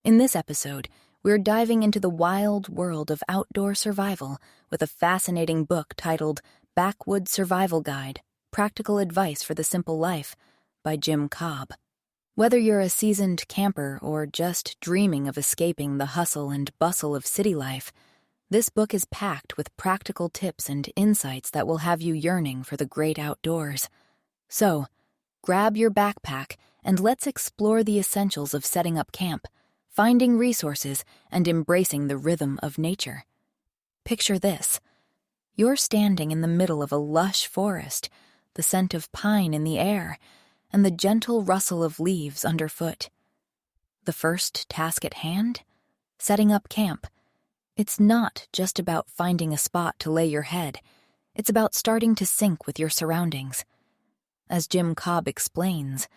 In this episode, we're diving into the wild world of outdoor survival with a fascinating book titled Backwoods Survival Guide, Practical Advice for the Simple Life by Cobb. Whether you're a seasoned camper or just dreaming of escaping the hustle and bustle of city life, this book is packed with practical tips and insights that will have you yearning for the great outdoors. So, grab your backpack and let's explore the essentials of setting up camp, finding resources, and embracing the rhythm of nature. Picture this. You're standing in the middle of a lush forest, the scent of pine in the air, and the gentle rustle of leaves underfoot. The first task at hand? Setting up camp. It's not just about finding a spot to lay your head. It's about starting to sync with your surroundings. As Cobb explains,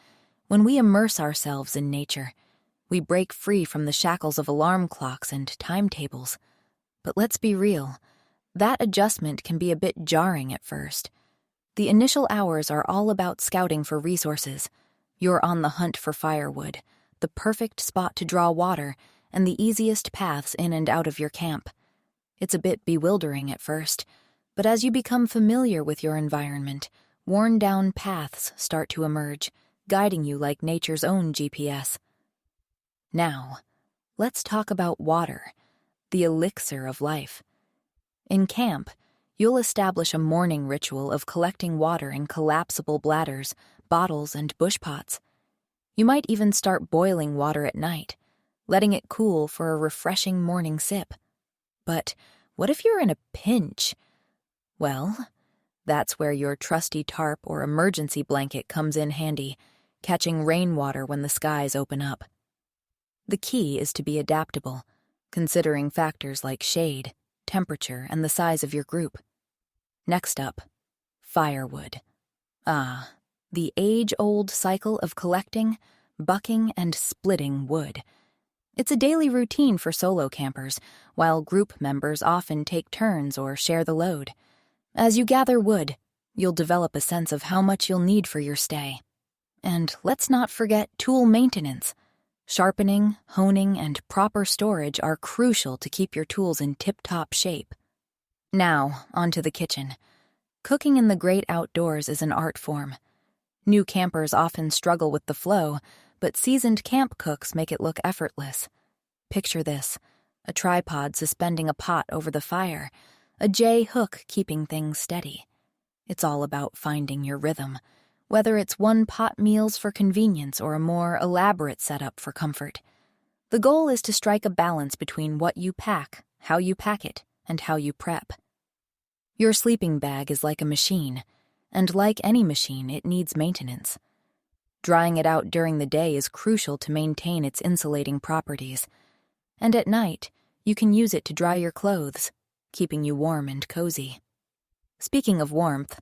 when we immerse ourselves in nature, we break free from the shackles of alarm clocks and timetables. But let's be real, that adjustment can be a bit jarring at first. The initial hours are all about scouting for resources. You're on the hunt for firewood, the perfect spot to draw water, and the easiest paths in and out of your camp. It's a bit bewildering at first, but as you become familiar with your environment, worn-down paths start to emerge, guiding you like nature's own GPS. Now, let's talk about water, the elixir of life. In camp, you'll establish a morning ritual of collecting water in collapsible bladders, bottles, and bush pots. You might even start boiling water at night, letting it cool for a refreshing morning sip. But what if you're in a pinch? Well, that's where your trusty tarp or emergency blanket comes in handy, catching rainwater when the skies open up. The key is to be adaptable, considering factors like shade, temperature, and the size of your group. Next up, firewood. The age-old cycle of collecting, bucking, and splitting wood. It's a daily routine for solo campers, while group members often take turns or share the load. As you gather wood, you'll develop a sense of how much you'll need for your stay. And let's not forget tool maintenance. Sharpening, honing, and proper storage are crucial to keep your tools in tip-top shape. Now, onto the kitchen. Cooking in the great outdoors is an art form. New campers often struggle with the flow, but seasoned camp cooks make it look effortless. Picture this: a tripod suspending a pot over the fire, a J-hook keeping things steady. It's all about finding your rhythm, whether it's one-pot meals for convenience or a more elaborate setup for comfort. The goal is to strike a balance between what you pack, how you pack it, and how you prep. Your sleeping bag is like a machine, and like any machine, it needs maintenance. Drying it out during the day is crucial to maintain its insulating properties. And at night, you can use it to dry your clothes, keeping you warm and cozy. Speaking of warmth,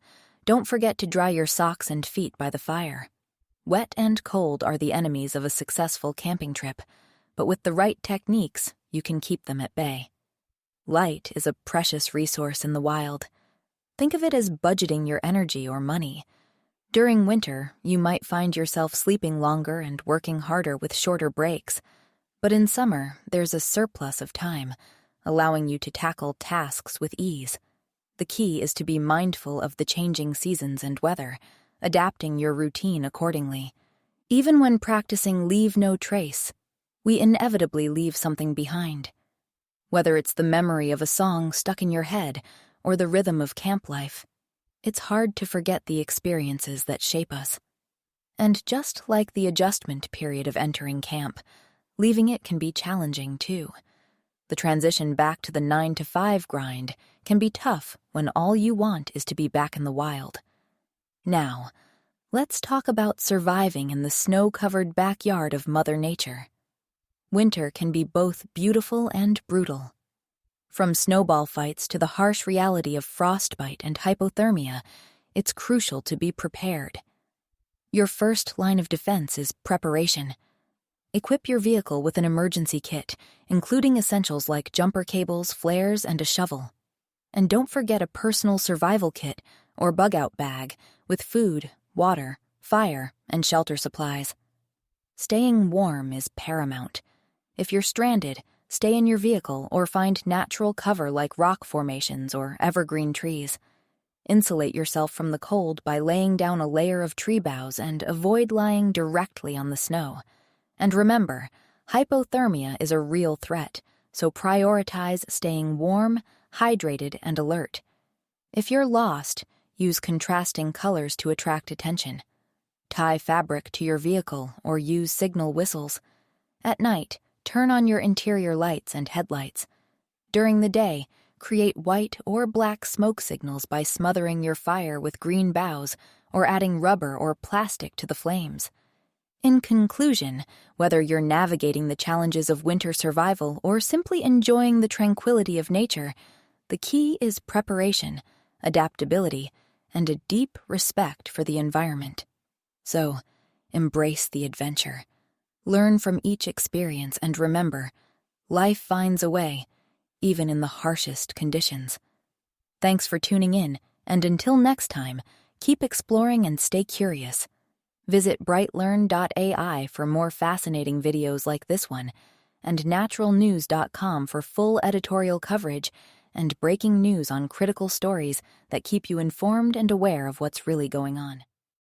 don't forget to dry your socks and feet by the fire. Wet and cold are the enemies of a successful camping trip, but with the right techniques, you can keep them at bay. Light is a precious resource in the wild. Think of it as budgeting your energy or money. During winter, you might find yourself sleeping longer and working harder with shorter breaks. But in summer, there's a surplus of time, allowing you to tackle tasks with ease. The key is to be mindful of the changing seasons and weather, adapting your routine accordingly. Even when practicing leave no trace, we inevitably leave something behind. Whether it's the memory of a song stuck in your head or the rhythm of camp life, it's hard to forget the experiences that shape us. And just like the adjustment period of entering camp, leaving it can be challenging too. The transition back to the 9-to-5 grind can be tough when all you want is to be back in the wild. Now, let's talk about surviving in the snow-covered backyard of Mother Nature. Winter can be both beautiful and brutal. From snowball fights to the harsh reality of frostbite and hypothermia, it's crucial to be prepared. Your first line of defense is preparation. Equip your vehicle with an emergency kit, including essentials like jumper cables, flares, and a shovel. And don't forget a personal survival kit or bug-out bag with food, water, fire, and shelter supplies. Staying warm is paramount. If you're stranded, stay in your vehicle or find natural cover like rock formations or evergreen trees. Insulate yourself from the cold by laying down a layer of tree boughs and avoid lying directly on the snow. And remember, hypothermia is a real threat, so prioritize staying warm, hydrated, and alert. If you're lost, use contrasting colors to attract attention. Tie fabric to your vehicle or use signal whistles. At night, turn on your interior lights and headlights. During the day, create white or black smoke signals by smothering your fire with green boughs or adding rubber or plastic to the flames. In conclusion, whether you're navigating the challenges of winter survival or simply enjoying the tranquility of nature, the key is preparation, adaptability, and a deep respect for the environment. So, embrace the adventure. Learn from each experience and remember, life finds a way, even in the harshest conditions. Thanks for tuning in, and until next time, keep exploring and stay curious. Visit BrightLearn.ai for more fascinating videos like this one, and naturalnews.com for full editorial coverage and breaking news on critical stories that keep you informed and aware of what's really going on.